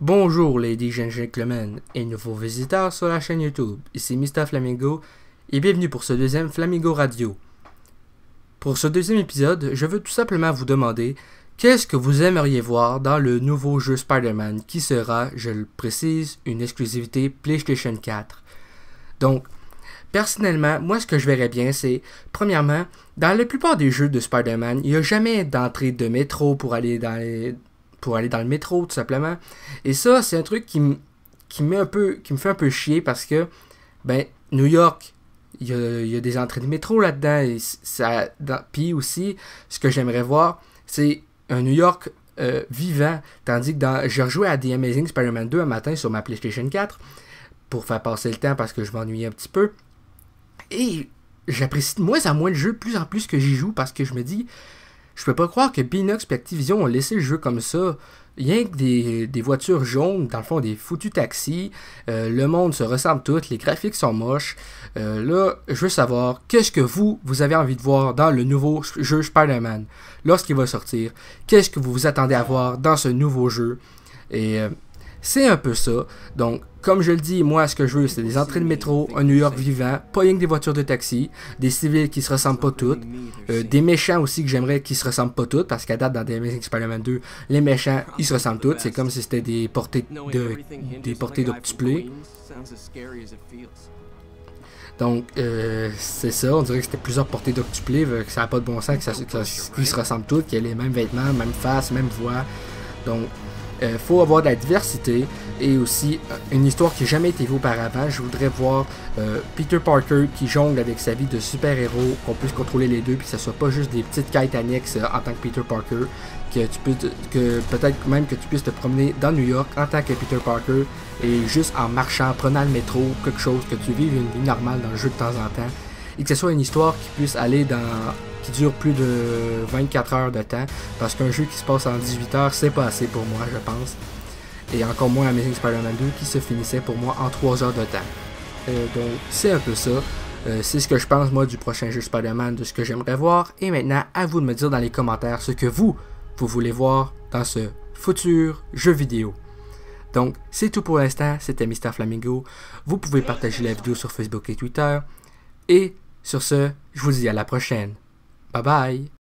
Bonjour ladies and gentlemen et nouveaux visiteurs sur la chaîne YouTube, ici Mr Flamingo et bienvenue pour ce deuxième Flamingo Radio. Pour ce deuxième épisode, je veux tout simplement vous demander qu'est-ce que vous aimeriez voir dans le nouveau jeu Spider-Man qui sera, je le précise, une exclusivité PlayStation 4. Donc, personnellement, moi ce que je verrais bien c'est, premièrement, dans la plupart des jeux de Spider-Man, il n'y a jamais d'entrée de métro pour aller dans le métro, tout simplement. Et ça, c'est un truc qui me fait un peu chier parce que, New York, il y a des entrées de métro là-dedans. Et puis aussi, ce que j'aimerais voir, c'est un New York vivant. Tandis que j'ai rejoué à The Amazing Spider-Man 2 un matin sur ma PlayStation 4 pour faire passer le temps parce que je m'ennuyais un petit peu. Et j'apprécie de moins en moins le jeu, plus en plus que j'y joue parce que je me dis... Je peux pas croire que Beenox et Activision ont laissé le jeu comme ça. Rien que des voitures jaunes, dans le fond des foutus taxis. Le monde se ressemble tout, les graphiques sont moches. Là, je veux savoir, qu'est-ce que vous avez envie de voir dans le nouveau jeu Spider-Man lorsqu'il va sortir? Qu'est-ce que vous vous attendez à voir dans ce nouveau jeu? Et c'est un peu ça. Donc, comme je le dis, moi, ce que je veux, c'est des entrées de métro, un New York vivant, pas rien que des voitures de taxi, des civils qui se ressemblent pas toutes, des méchants aussi que j'aimerais qui se ressemblent pas toutes, parce qu'à date, dans The Amazing Spider-Man 2, les méchants, ils se ressemblent tous. C'est comme si c'était des portées d'octuplés. Donc, c'est ça, on dirait que c'était plusieurs portées d'octuplés, que ça n'a pas de bon sens, qu'ils se ressemblent toutes, qu'il y a les mêmes vêtements, même face, même voix. Donc, faut avoir de la diversité et aussi une histoire qui n'a jamais été vue auparavant. Je voudrais voir Peter Parker qui jongle avec sa vie de super-héros, qu'on puisse contrôler les deux, puis que ce soit pas juste des petites quêtes annexes en tant que Peter Parker, que peut-être même que tu puisses te promener dans New York en tant que Peter Parker et juste en marchant, prenant le métro, quelque chose, que tu vives une vie normale dans le jeu de temps en temps, et que ce soit une histoire qui puisse aller qui dure plus de 24 heures de temps, parce qu'un jeu qui se passe en 18 heures, c'est pas assez pour moi, je pense. Et encore moins Amazing Spider-Man 2 qui se finissait pour moi en 3 heures de temps. Donc, c'est un peu ça. C'est ce que je pense, moi, du prochain jeu Spider-Man, de ce que j'aimerais voir. Et maintenant, à vous de me dire dans les commentaires ce que vous voulez voir dans ce futur jeu vidéo. Donc, c'est tout pour l'instant. C'était Mr Flamingo. Vous pouvez partager la vidéo sur Facebook et Twitter. Et sur ce, je vous dis à la prochaine. Bye bye!